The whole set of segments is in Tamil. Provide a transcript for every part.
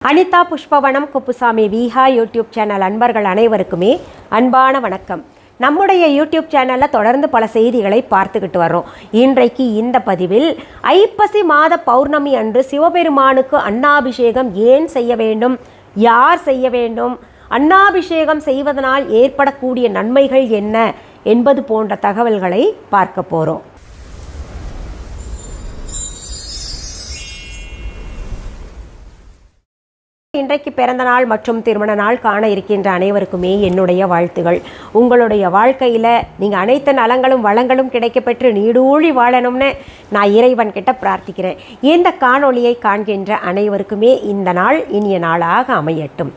Anitha Pushpavanamkuppusamy Viha YouTube channel அன்பர்கள் அனைவருக்குமே அன்பான வணக்கம். நம்முடைய YouTube சேனல்ல தொடர்ந்து பல செய்திகளை பார்த்துக்கிட்டு வரோம். இன்றைக்கு இந்த பதிவில் ஐப்பசி மாத பௌர்ணமி அன்று சிவபெருமானுக்கு அன்னாபிஷேகம் ஏன் செய்ய வேண்டும், யார் செய்ய வேண்டும், அன்னாபிஷேகம் செய்வதனால் ஏற்படக்கூடிய நன்மைகள் என்ன என்பது போன்ற தகவல்களை பார்க்க போறோம். இன்றைக்கு பிறந்த நாள் மற்றும் திருமண நாள் காண இருக்கின்ற அனைவருக்குமே என்னுடைய வாழ்த்துகள். உங்களுடைய வாழ்க்கையில் நீங்கள் அனைத்து நலங்களும் வளங்களும் கிடைக்கப்பெற்று நீடூழி வாழணும்னு நான் இறைவன் கிட்ட பிரார்த்திக்கிறேன். இந்த காணொளியை காண்கின்ற அனைவருக்குமே இந்த நாள் இனிய நாளாக அமையட்டும்.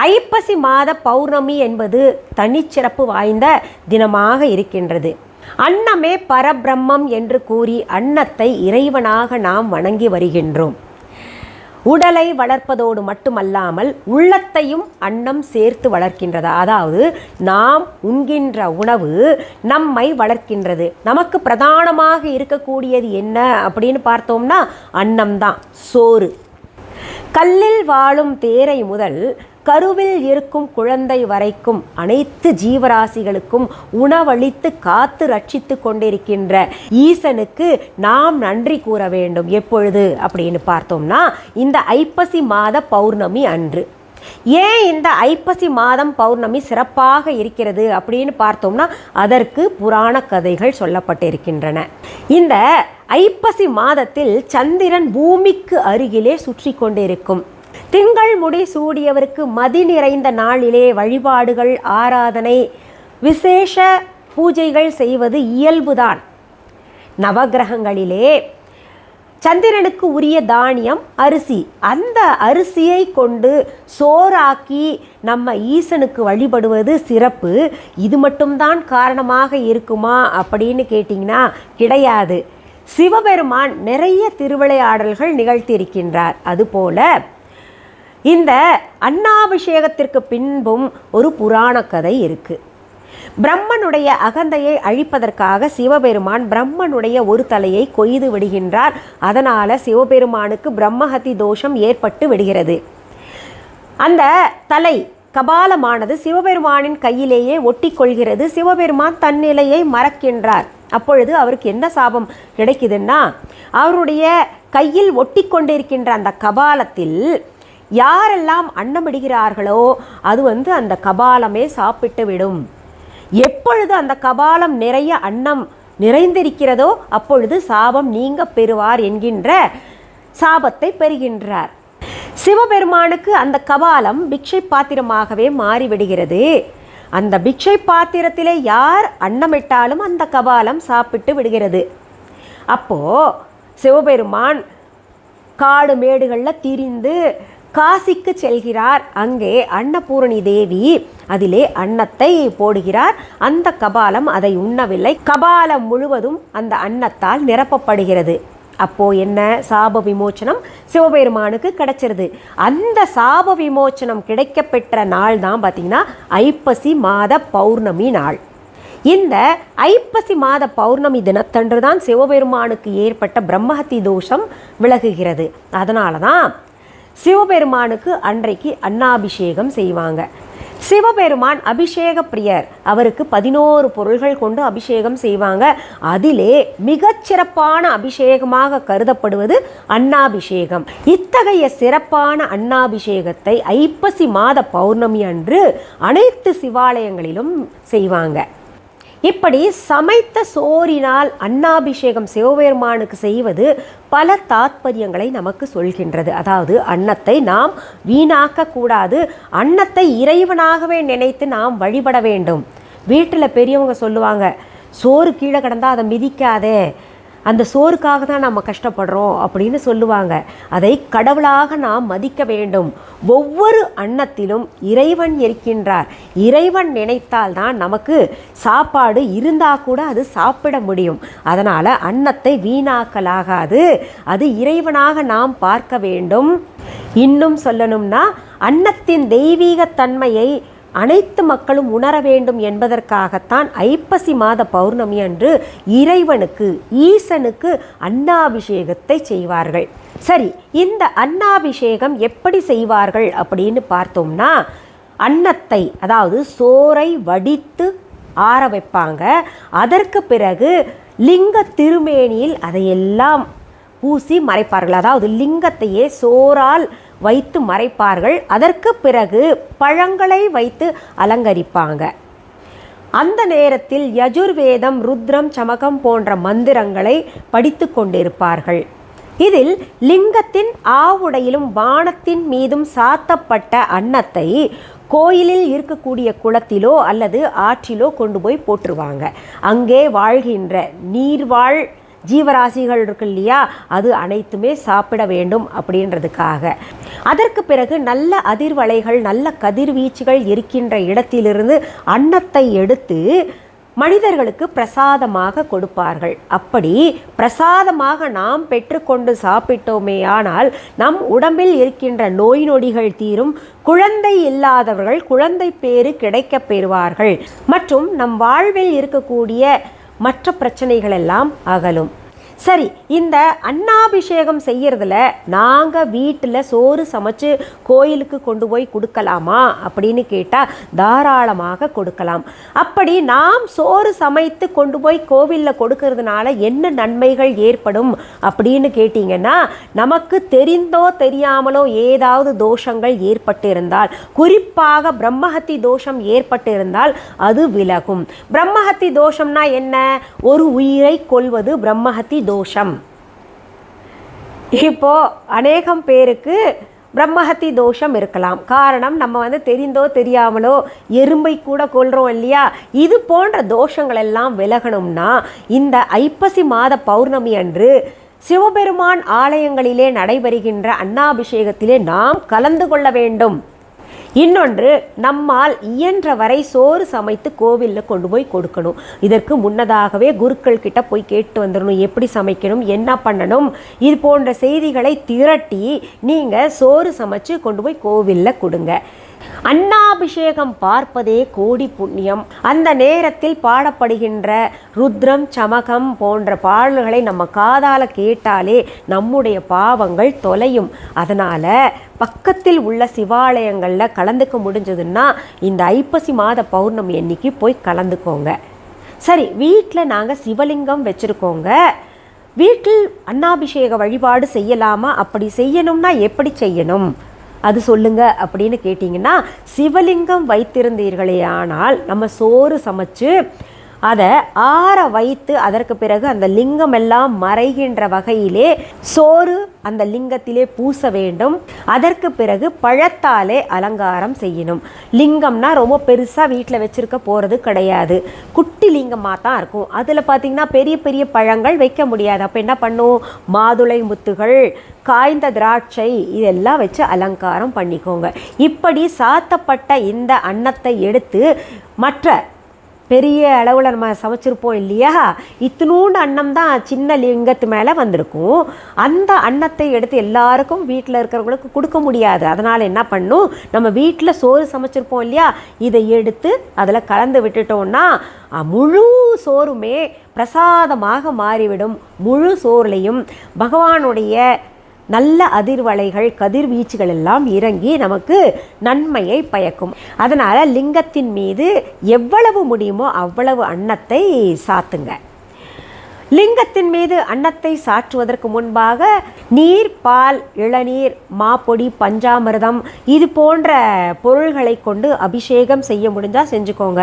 ஐப்பசி மாத பௌர்ணமி என்பது தனிச்சிறப்பு வாய்ந்த தினமாக இருக்கின்றது. அன்னமே பரபிரம்மம் என்று கூறி அன்னத்தை இறைவனாக நாம் வணங்கி வருகின்றோம். உடலை வளர்ப்பதோடு மட்டுமல்லாமல் உள்ளத்தையும் அன்னம் சேர்த்து வளர்க்கின்றது. அதாவது நாம் உண்கின்ற உணவு நம்மை வளர்க்கின்றது. நமக்கு பிரதானமாக இருக்கக்கூடியது என்ன அப்படின்னு பார்த்தோம்னா அன்னம்தான், சோறு. கல்லில் வாழும் தேரை முதல் கருவில் இருக்கும் குழந்தை வரைக்கும் அனைத்து ஜீவராசிகளுக்கும் உணவளித்து காத்து ரட்சித்து கொண்டிருக்கின்ற ஈசனுக்கு நாம் நன்றி கூற வேண்டும். எப்பொழுது அப்படின்னு பார்த்தோம்னா இந்த ஐப்பசி மாத பௌர்ணமி அன்று. ஏன் இந்த ஐப்பசி மாதம் பௌர்ணமி சிறப்பாக இருக்கிறது அப்படின்னு பார்த்தோம்னா அதற்கு புராண கதைகள் சொல்லப்பட்டிருக்கின்றன. இந்த ஐப்பசி மாதத்தில் சந்திரன் பூமிக்கு அருகிலே சுற்றி கொண்டிருக்கும். திங்கள் முடி சூடியவருக்கு மதி நிறைந்த நாளிலே வழிபாடுகள், ஆராதனை, விசேஷ பூஜைகள் செய்வது இயல்புதான். நவகிரகங்களிலே சந்திரனுக்கு உரிய தானியம் அரிசி. அந்த அரிசியை கொண்டு சோறாக்கி நம்ம ஈசனுக்கு வழிபடுவது சிறப்பு. இது மட்டும்தான் காரணமாக இருக்குமா அப்படின்னு கேட்டிங்கன்னா கிடையாது. சிவபெருமான் நிறைய திருவிளையாடல்கள் நிகழ்த்தியிருக்கின்றார். அதுபோல இந்த அன்னாபிஷேகத்திற்கு பின்பும் ஒரு புராண கதை இருக்கு. பிரம்மனுடைய அகந்தையை அழிப்பதற்காக சிவபெருமான் பிரம்மனுடைய ஒரு தலையை கொய்து விடுகின்றார். அதனால சிவபெருமானுக்கு பிரம்மஹத்தி தோஷம் ஏற்பட்டு விடுகிறது. அந்த தலை கபாலமானது சிவபெருமானின் கையிலேயே ஒட்டி கொள்கிறது. சிவபெருமான் தன் நிலையை மறக்கின்றார். அப்பொழுது அவருக்கு என்ன சாபம் கிடைக்குதுன்னா, அவருடைய கையில் ஒட்டி கொண்டிருக்கின்ற அந்த கபாலத்தில் யாரெல்லாம் அன்னமிடுகிறார்களோ அது அந்த கபாலமே சாப்பிட்டு விடும். எப்பொழுது அந்த கபாலம் நிறைய அன்னம் நிறைந்திருக்கிறதோ அப்பொழுது சாபம் நீங்க பெறுவார் என்கின்ற சாபத்தை பெறுகின்றார். சிவபெருமானுக்கு அந்த கபாலம் பிக்ஷை பாத்திரமாகவே மாறிவிடுகிறது. அந்த பிக்ஷை பாத்திரத்திலே யார் அன்னமிட்டாலும் அந்த கபாலம் சாப்பிட்டு விடுகிறது. அப்போ சிவபெருமான் காடு மேடுகளில் திரிந்து காசிக்கு செல்கிறார். அங்கே அன்னபூரணி தேவி அதிலே அன்னத்தை போடுகிறார். அந்த கபாலம் அதை உண்ணவில்லை. கபாலம் முழுவதும் அந்த அன்னத்தால் நிரப்பப்படுகிறது. அப்போ என்ன, சாப விமோச்சனம் சிவபெருமானுக்கு கிடைச்சிருது. அந்த சாப விமோச்சனம் கிடைக்க பெற்ற நாள் தான் பார்த்தீங்கன்னா ஐப்பசி மாத பௌர்ணமி நாள். இந்த ஐப்பசி மாத பௌர்ணமி தினத்தன்று தான் சிவபெருமானுக்கு ஏற்பட்ட பிரம்மஹத்தி தோஷம் விலகுகிறது. அதனால தான் சிவபெருமானுக்கு அன்றைக்கு அன்னாபிஷேகம் செய்வாங்க. சிவபெருமான் அபிஷேக பிரியர். அவருக்கு 11 பொருள்கள் கொண்டு அபிஷேகம் செய்வாங்க. அதிலே மிகச்சிறப்பான அபிஷேகமாக கருதப்படுவது அன்னாபிஷேகம். இத்தகைய சிறப்பான அன்னாபிஷேகத்தை ஐப்பசி மாத பௌர்ணமி அன்று அனைத்து சிவாலயங்களிலும் செய்வாங்க. இப்படி சமைத்த சோறினால் அன்னாபிஷேகம் சிவபெருமானுக்கு செய்வது பல தாத்பரியங்களை நமக்கு சொல்கின்றது. அதாவது அன்னத்தை நாம் வீணாக்க கூடாது. அன்னத்தை இறைவனாகவே நினைத்து நாம் வழிபட வேண்டும். வீட்டில் பெரியவங்க சொல்லுவாங்க, சோறு கீழே கிடந்தால் அதை மிதிக்காதே, அந்த சோறுக்காக தான் நம்ம கஷ்டப்படுறோம் அப்படின்னு சொல்லுவாங்க. அதை கடவுளாக நாம் மதிக்க வேண்டும். ஒவ்வொரு அன்னத்திலும் இறைவன் இருக்கின்றார். இறைவன் நினைத்தால் தான் நமக்கு சாப்பாடு இருந்தால் கூட அது சாப்பிட முடியும். அதனால் அன்னத்தை வீணாக்கலாகாது. அது இறைவனாக நாம் பார்க்க வேண்டும். இன்னும் சொல்லணும்னா அன்னத்தின் தெய்வீகத்தன்மையை அனைத்து மக்களும் உணர வேண்டும் என்பதற்காகத்தான் ஐப்பசி மாத பௌர்ணமி அன்று இறைவனுக்கு, ஈசனுக்கு அன்னாபிஷேகத்தை செய்வார்கள். சரி, இந்த அன்னாபிஷேகம் எப்படி செய்வார்கள் அப்படின்னு பார்த்தோம்னா, அன்னத்தை அதாவது சோறை வடித்து ஆற வைப்பாங்க. அதற்கு பிறகு லிங்க திருமேனியில் அதையெல்லாம் பூசி மறைப்பார்கள். அதாவது லிங்கத்தையே சோறால் வைத்து மறைப்பார்கள். அதற்கு பிறகு பழங்களை வைத்து அலங்கரிப்பாங்க. அந்த நேரத்தில் யஜுர்வேதம், ருத்ரம், சமகம் போன்ற மந்திரங்களை படித்து கொண்டிருப்பார்கள். இதில் லிங்கத்தின் ஆவுடையிலும் வானத்தின் மீதும் சாத்தப்பட்ட அன்னத்தை கோயிலில் இருக்கக்கூடிய குளத்திலோ அல்லது ஆற்றிலோ கொண்டு போய் போட்டுருவாங்க. அங்கே வாழ்கின்ற நீர்வாழ் ஜீவராசிகள் இருக்கு இல்லையா, அது அனைத்துமே சாப்பிட வேண்டும் அப்படின்றதுக்காக. அதற்கு பிறகு நல்ல அதிர்வலைகள், நல்ல கதிர்வீச்சுகள் இருக்கின்ற இடத்திலிருந்து அன்னத்தை எடுத்து மனிதர்களுக்கு பிரசாதமாக கொடுப்பார்கள். அப்படி பிரசாதமாக நாம் பெற்றுக்கொண்டு சாப்பிட்டோமே ஆனால் நம் உடம்பில் இருக்கின்ற நோய் நொடிகள் தீரும், குழந்தை இல்லாதவர்கள் குழந்தை பேறு கிடைக்க பெறுவார்கள், மற்றும் நம் வாழ்வில் இருக்கக்கூடிய மற்ற பிரச்சனைகள் எல்லாம் அகலும். சரி, இந்த அன்னாபிஷேகம் செய்யறதுல நாங்கள் வீட்டில் சோறு சமைச்சு கோயிலுக்கு கொண்டு போய் கொடுக்கலாமா அப்படின்னு கேட்டால் தாராளமாக கொடுக்கலாம். அப்படி நாம் சோறு சமைத்து கொண்டு போய் கோவிலில் கொடுக்கறதுனால என்ன நன்மைகள் ஏற்படும் அப்படின்னு கேட்டிங்கன்னா, நமக்கு தெரிந்தோ தெரியாமலோ ஏதாவது தோஷங்கள் ஏற்பட்டு இருந்தால், குறிப்பாக பிரம்மஹத்தி தோஷம் ஏற்பட்டு இருந்தால் அது விலகும். பிரம்மஹத்தி தோஷம்னா என்ன? ஒரு உயிரை கொல்வது பிரம்மஹத்தி தோஷம். இப்போ அநேகம் பேருக்கு பிரம்மஹத்தி தோஷம் இருக்கலாம். காரணம், நம்ம தெரிந்தோ தெரியாமலோ எறும்பை கூட கொல்றோம் இல்லையா? இது போன்ற தோஷங்கள் எல்லாம் விலகணும்னா இந்த ஐப்பசி மாத பௌர்ணமி அன்று சிவபெருமான் ஆலயங்களிலே நடைபெறுகின்ற அன்னாபிஷேகத்திலே நாம் கலந்து கொள்ள வேண்டும். இன்னொன்று, நம்மால் இயன்ற வரை சோறு சமைத்து கோவிலில் கொண்டு போய் கொடுக்கணும். இதற்கு முன்னதாகவே குருக்கள் கிட்ட போய் கேட்டு வந்துடணும், எப்படி சமைக்கணும், என்ன பண்ணணும், இது போன்ற செய்திகளை திரட்டி நீங்கள் சோறு சமைச்சு கொண்டு போய் கோவிலில் கொடுங்க. அன்னாபிஷேகம் பார்ப்பதே கோடி புண்ணியம். அந்த நேரத்தில் பாடப்படுகின்ற ருத்ரம், சமகம் போன்ற பாடல்களை நம்ம காதால கேட்டாலே நம்முடைய பாவங்கள் தொலையும். அதனால் பக்கத்தில் உள்ள சிவாலயங்களில் கலந்துக்க முடிஞ்சதுன்னா இந்த ஐப்பசி மாத பௌர்ணமி அன்னைக்கு போய் கலந்துக்கோங்க. சரி, வீட்டில் நாங்கள் சிவலிங்கம் வச்சுருக்கோங்க. வீட்டில் அன்னாபிஷேக வழிபாடு செய்யலாமா? அப்படி செய்யணும்னா எப்படி செய்யணும் அது சொல்லுங்க அப்படின்னு கேட்டிங்கன்னா, சிவலிங்கம் வைத்திருந்தீர்களே ஆனால் நம்ம சோறு சமைச்சு அதை ஆற வைத்து அதற்கு பிறகு அந்த லிங்கம் எல்லாம் மறைகின்ற வகையிலே சோறு அந்த லிங்கத்திலே பூச வேண்டும். அதற்கு பிறகு பழத்தாலே அலங்காரம் செய்யணும். லிங்கம்னா ரொம்ப பெருசாக வீட்டில் வச்சுருக்க போகிறது கிடையாது, குட்டி லிங்கமாக தான் இருக்கும். அதில் பார்த்திங்கன்னா பெரிய பெரிய பழங்கள் வைக்க முடியாது. அப்போ என்ன பண்ணும்? மாதுளை முத்துகள், காய்ந்த திராட்சை இதெல்லாம் வச்சு அலங்காரம் பண்ணிக்கோங்க. இப்படி சாத்தப்பட்ட இந்த அன்னத்தை எடுத்து மற்ற பெரிய அளவில் நம்ம சமைச்சிருப்போம் இல்லையா, இத்தினூண்டு அன்னம் தான் சின்ன லிங்கத்து மேலே வந்திருக்கும். அந்த அன்னத்தை எடுத்து எல்லாருக்கும் வீட்டில் இருக்கிறவங்களுக்கு கொடுக்க முடியாது. அதனால் என்ன பண்ணும், நம்ம வீட்டில் சோறு சமைச்சிருப்போம் இல்லையா, இதை எடுத்து அதில் கலந்து விட்டுட்டோம்னா முழு சோறுமே பிரசாதமாக மாறிவிடும். முழு சோறுலையும் பகவானுடைய நல்ல அதிர்வலைகள், கதிர்வீச்சுகள் எல்லாம் இறங்கி நமக்கு நன்மையை பயக்கும். அதனால் லிங்கத்தின் மீது எவ்வளவு முடியுமோ அவ்வளவு அன்னத்தை சாத்துங்க. லிங்கத்தின் மீது அன்னத்தை சாற்றுவதற்கு முன்பாக நீர், பால், இளநீர், மாப்பொடி, பஞ்சாமிர்தம் இது போன்ற பொருள்களை கொண்டு அபிஷேகம் செய்ய முடிஞ்சால் செஞ்சுக்கோங்க.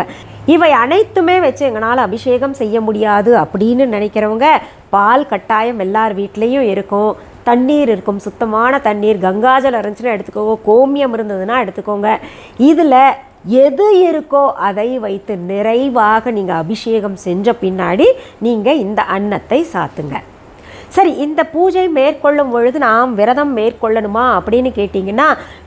இவை அனைத்துமே வச்சு எங்களால் அபிஷேகம் செய்ய முடியாது அப்படின்னு நினைக்கிறவங்க, பால் கட்டாயம் எல்லார் வீட்லேயும் இருக்கும், தண்ணீர் இருக்கும், சுத்தமான தண்ணீர், கங்காஜலம் இருந்துச்சுன்னா எடுத்துக்கோங்க, கோமியம் இருந்ததுன்னா எடுத்துக்கோங்க. இதில் எது இருக்கோ அதை வைத்து நிறைவாக நீங்கள் அபிஷேகம் செஞ்ச பின்னாடி நீங்கள் இந்த அன்னத்தை சாத்துங்க. சரி, இந்த பூஜை மேற்கொள்ளும் பொழுது நாம் விரதம் மேற்கொள்ளணுமா அப்படின்னு கேட்டிங்கன்னா,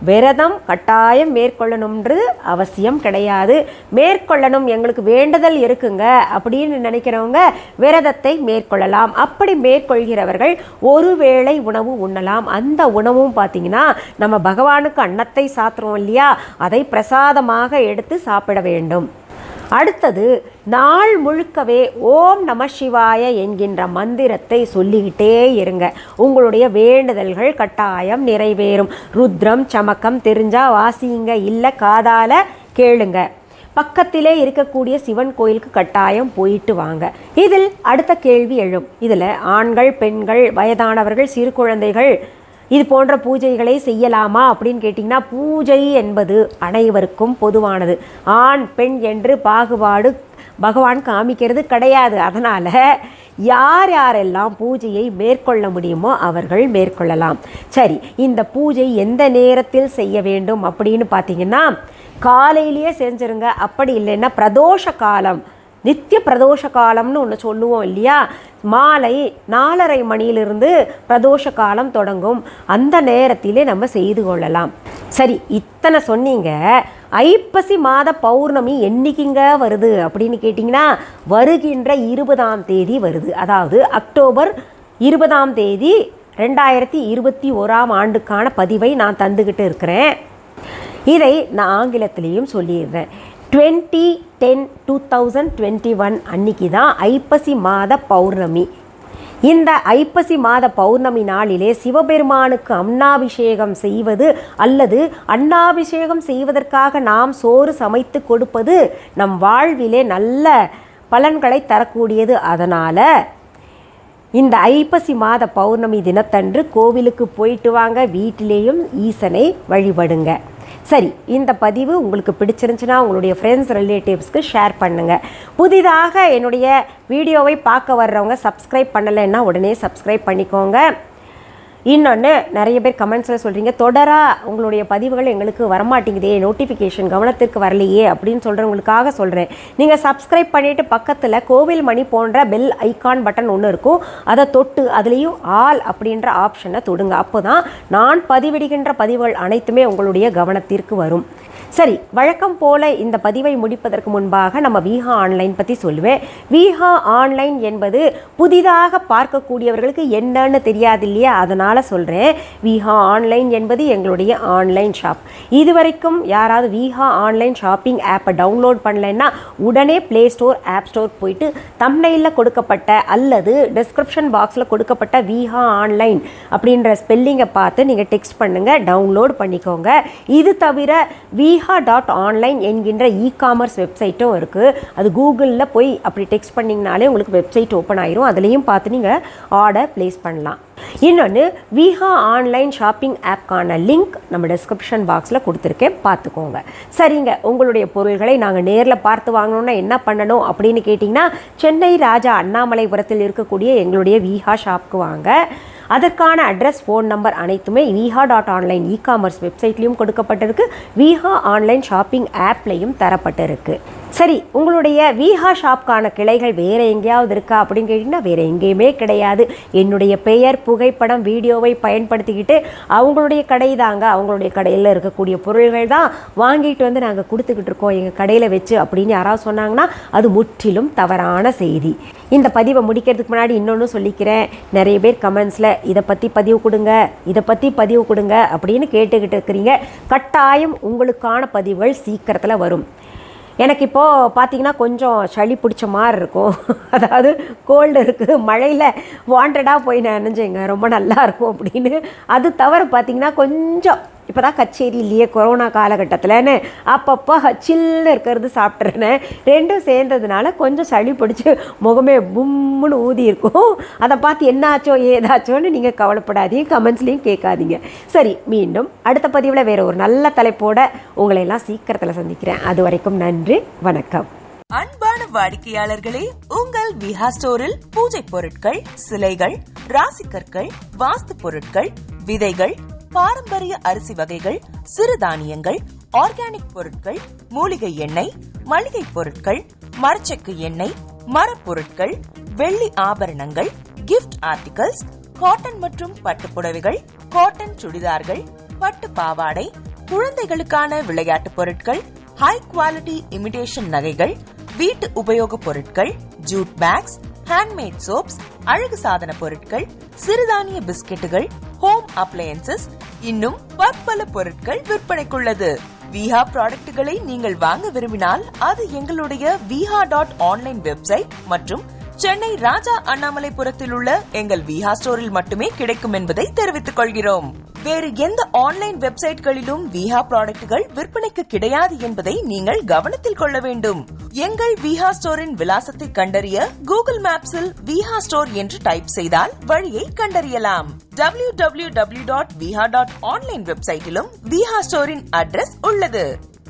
விரதம் கட்டாயம் மேற்கொள்ளணுன்றது அவசியம் கிடையாது. மேற்கொள்ளணும், எங்களுக்கு வேண்டுதல் இருக்குங்க அப்படின்னு நினைக்கிறவங்க விரதத்தை மேற்கொள்ளலாம். அப்படி மேற்கொள்கிறவர்கள் ஒரு வேளை உணவு உண்ணலாம். அந்த உணவும் பார்த்திங்கன்னா, நம்ம பகவானுக்கு அன்னத்தை சாத்துறோம் இல்லையா, அதை பிரசாதமாக எடுத்து சாப்பிட வேண்டும். அடுத்தது நாள் முழுக்கவே ஓம் நம சிவாய என்கின்ற மந்திரத்தை சொல்லிக்கிட்டே இருங்க. உங்களுடைய வேண்டுதல்கள் கட்டாயம் நிறைவேறும். ருத்ரம் சமக்கம் தெரிஞ்சா வாசிங்க, இல்லை காதால கேளுங்க. பக்கத்திலே இருக்கக்கூடிய சிவன் கோயிலுக்கு கட்டாயம் போயிட்டு வாங்க. இதில் அடுத்த கேள்வி எழும். இதில் ஆண்கள், பெண்கள், வயதானவர்கள், சிறு குழந்தைகள் இது போன்ற பூஜைகளை செய்யலாமா அப்படின்னு கேட்டிங்கன்னா, பூஜை என்பது அனைவருக்கும் பொதுவானது. ஆண் பெண் என்று பாகுபாடு பகவான் காமிக்கிறது கிடையாது. அதனால் யார் யாரெல்லாம் பூஜையை மேற்கொள்ள முடியுமோ அவர்கள் மேற்கொள்ளலாம். சரி, இந்த பூஜை எந்த நேரத்தில் செய்ய வேண்டும் அப்படின்னு பார்த்தீங்கன்னா, காலையிலேயே செஞ்சுருங்க. அப்படி இல்லைன்னா பிரதோஷ காலம், நித்திய பிரதோஷ காலம்னு ஒன்று சொல்லுவோம் இல்லையா, மாலை 4:30 மணியிலிருந்து பிரதோஷ காலம் தொடங்கும். அந்த நேரத்திலே நம்ம செய்து கொள்ளலாம். சரி, இத்தனை சொன்னீங்க. ஐப்பசி மாத பௌர்ணமி என்னைக்குங்க வருது அப்படின்னு கேட்டிங்கன்னா, வருகின்ற 20ஆம் தேதி வருது. அதாவது அக்டோபர் 20ஆம் தேதி 2021ஆம் ஆண்டுக்கான பதிவை நான் தந்துக்கிட்டு இருக்கிறேன். இதை நான் ஆங்கிலத்திலையும் சொல்லிடுறேன். 20/10/2021 அன்னைக்கு தான் ஐப்பசி மாத பௌர்ணமி. இந்த ஐப்பசி மாத பௌர்ணமி நாளிலே சிவபெருமானுக்கு அன்னாபிஷேகம் செய்வது அல்லது அன்னாபிஷேகம் செய்வதற்காக நாம் சோறு சமைத்து கொடுப்பது நம் வாழ்விலே நல்ல பலன்களை தரக்கூடியது. அதனால் இந்த ஐப்பசி மாத பௌர்ணமி தினத்தன்று கோவிலுக்கு போயிட்டு வாங்க, வீட்டிலேயும் ஈசனை வழிபடுங்க. சரி, இந்த பதிவு உங்களுக்கு பிடிச்சிருந்துச்சுன்னா உங்களுடைய ஃப்ரெண்ட்ஸ் ரிலேட்டிவ்ஸ்க்கு ஷேர் பண்ணுங்கள். புதிதாக என்னுடைய வீடியோவை பார்க்க வர்றவங்க சப்ஸ்கிரைப் பண்ணலைன்னா உடனே சப்ஸ்கிரைப் பண்ணிக்கோங்க. இன்னொன்று, நிறைய பேர் கமெண்ட்ஸில் சொல்கிறீங்க, தொடராக உங்களுடைய பதிவுகள் எங்களுக்கு வரமாட்டேங்குதே, நோட்டிஃபிகேஷன் கவனத்திற்கு வரலையே அப்படின்னு சொல்கிறவங்களுக்காக சொல்கிறேன். நீங்கள் சப்ஸ்கிரைப் பண்ணிவிட்டு பக்கத்தில் கோவில் மணி போன்ற பெல் ஐக்கான் பட்டன் ஒன்று இருக்கும், அதை தொட்டு அதுலேயும் ஆல் அப்படின்ற ஆப்ஷனை தொடுங்க. அப்போ தான் நான் பதிவிடுகின்ற பதிவுகள் அனைத்துமே உங்களுடைய கவனத்திற்கு வரும். சரி, வழக்கம் போல் இந்த பதிவை முடிப்பதற்கு முன்பாக நம்ம விஹா ஆன்லைன் பற்றி சொல்லுவேன். விஹா ஆன்லைன் என்பது புதிதாக பார்க்கக்கூடியவர்களுக்கு என்னன்னு தெரியாது இல்லையா, அதனால் சொல்கிறேன். விஹா ஆன்லைன் என்பது எங்களுடைய ஆன்லைன் ஷாப். இதுவரைக்கும் யாராவது விஹா ஆன்லைன் ஷாப்பிங் ஆப்பை டவுன்லோட் பண்ணலைன்னா உடனே ப்ளே ஸ்டோர், ஆப் ஸ்டோர் போயிட்டு தம்ப்நெயிலில் கொடுக்கப்பட்ட அல்லது டிஸ்கிரிப்ஷன் பாக்ஸில் கொடுக்கப்பட்ட விஹா ஆன்லைன் அப்படின்ற ஸ்பெல்லிங்கை பார்த்து நீங்கள் டெக்ஸ்ட் பண்ணுங்கள், டவுன்லோட் பண்ணிக்கோங்க. இது தவிர viha.online என்கின்ற இ-காமர்ஸ் வெப்சைட்டும் இருக்குது. அது கூகுளில் போய் அப்படி டெக்ஸ்ட் பண்ணிங்கனாலே உங்களுக்கு வெப்சைட் ஓப்பன் ஆயிரும். அதுலேயும் பார்த்து நீங்கள் ஆர்டர் ப்ளேஸ் பண்ணலாம். இன்னொன்று, விஹா ஆன்லைன் ஷாப்பிங் ஆப்கான லிங்க் நம்ம டிஸ்கிரிப்ஷன் பாக்ஸில் கொடுத்துருக்கேன், பார்த்துக்கோங்க. சரிங்க, உங்களுடைய பொருள்களை நாங்கள் நேரில் பார்த்து வாங்கணுன்னா என்ன பண்ணணும் அப்படின்னு கேட்டிங்கன்னா, சென்னை ராஜா அண்ணாமலைபுரத்தில் இருக்கக்கூடிய எங்களுடைய விஹா ஷாப்புக்கு வாங்க. அதற்கான அட்ரஸ், ஃபோன் நம்பர் அனைத்துமே viha.online இ-காமர்ஸ் வெப்சைட்லேயும் கொடுக்கப்பட்டிருக்கு, விஹா ஆன்லைன் ஷாப்பிங் ஆப்லேயும் தரப்பட்டிருக்கு. சரி, உங்களுடைய விஹா ஷாப்கான கிளைகள் வேறு எங்கேயாவது இருக்கா அப்படின்னு கேட்டிங்கன்னா வேறு எங்கேயுமே கிடையாது. என்னுடைய பெயர், புகைப்படம், வீடியோவை பயன்படுத்திக்கிட்டு அவங்களுடைய கடை தாங்க, அவங்களுடைய கடையில் இருக்கக்கூடிய பொருள்கள் தான் வாங்கிட்டு வந்து நாங்கள் கொடுத்துக்கிட்டு இருக்கோம் எங்கள் கடையில் வச்சு அப்படின்னு யாராவது சொன்னாங்கன்னா அது முற்றிலும் தவறான செய்தி. இந்த பதிவை முடிக்கிறதுக்கு முன்னாடி இன்னொன்று சொல்லிக்கிறேன். நிறைய பேர் கமெண்ட்ஸில் இதை பற்றி பதிவு கொடுங்க, இதை பற்றி பதிவு கொடுங்க அப்படின்னு கேட்டுக்கிட்டு இருக்கிறீங்க. கட்டாயம் உங்களுக்கான பதிவுகள் சீக்கிரத்தில் வரும். எனக்கு இப்போது பார்த்திங்கன்னா கொஞ்சம் சளி பிடிச்ச மாதிரி இருக்கும், அதாவது கோல்டு இருக்குது, மழையில் வாண்டடாக போய் நான் நினைஞ்சேங்க ரொம்ப நல்லாயிருக்கும் அப்படின்னு. அது தவிர பார்த்திங்கன்னா கொஞ்சம் இப்போ தான் கச்சேரி இல்லையே கொரோனா காலகட்டத்தில்னு அப்பப்போ சில்லுன்னு இருக்கிறது சாப்பிட்றேன்னு ரெண்டும் சேர்ந்ததுனால கொஞ்சம் சளி பிடிச்சி முகமே பும்முன்னு ஊதி இருக்கும். அதை பார்த்து என்னாச்சோ ஏதாச்சோன்னு நீங்கள் கவலைப்படாதீங்க, கமெண்ட்ஸ்லேயும் கேட்காதீங்க. சரி, மீண்டும் அடுத்த பதிவில் வேறு ஒரு நல்ல தலைப்போட உங்களை எல்லாம் சீக்கிரத்தில் சந்திக்கிறேன். அது வரைக்கும் நன்றி, வணக்கம். அன்பான வாடிக்கையாளர்களே, உங்கள் விஹா ஸ்டோரில் பூஜை பொருட்கள், சிலைகள், ராசிக்கற்கள், வாஸ்து பொருட்கள், விதைகள், பாரம்பரிய அரிசி வகைகள், சிறுதானியங்கள், ஆர்கானிக் பொருட்கள், மூலிகை எண்ணெய், மளிகை பொருட்கள், மரச்செக்கு எண்ணெய், மரப்பொருட்கள், வெள்ளி ஆபரணங்கள், கிஃப்ட் ஆர்டிகல்ஸ், காட்டன் மற்றும் பட்டு புடவைகள், காட்டன் சுடிதார்கள், பட்டு பாவாடை, குழந்தைகளுக்கான விளையாட்டு பொருட்கள், ஹை குவாலிட்டி இமிடேஷன் நகைகள், வீட்டு உபயோக பொருட்கள், ஜூட் பேக்ஸ், ஹேண்ட்மேட் சோப்ஸ், அழகு சாதன பொருட்கள், சிறுதானிய பிஸ்கெட்டுகள், ஹோம் அப்ளையன்சஸ், இன்னும் பற்பல பொருட்கள் விற்பனைக்குள்ளது. விஹா ப்ராடக்ட்களை நீங்கள் வாங்க விரும்பினால் அது எங்களுடைய viha.online வெப்சைட் மற்றும் சென்னை ராஜா அண்ணாமலைபுரத்தில் உள்ள எங்கள் விஹா ஸ்டோரில் மட்டுமே கிடைக்கும் என்பதை தெரிவித்துக் கொள்கிறோம். வேறு எந்த ஆன்லைன் வெப்சைட்களிலும் விஹா ப்ராடக்ட்கள் விற்பனைக்கு கிடையாது என்பதை நீங்கள் கவனத்தில் கொள்ள வேண்டும். எங்கள் விஹா ஸ்டோரின் விலாசத்தை கண்டறிய கூகுள் மேப்ஸில் விஹா ஸ்டோர் என்று டைப் செய்தால் வழியை கண்டறியலாம். www.viha.online வெப்சைட்டிலும் விஹா ஸ்டோரின் அட்ரஸ் உள்ளது.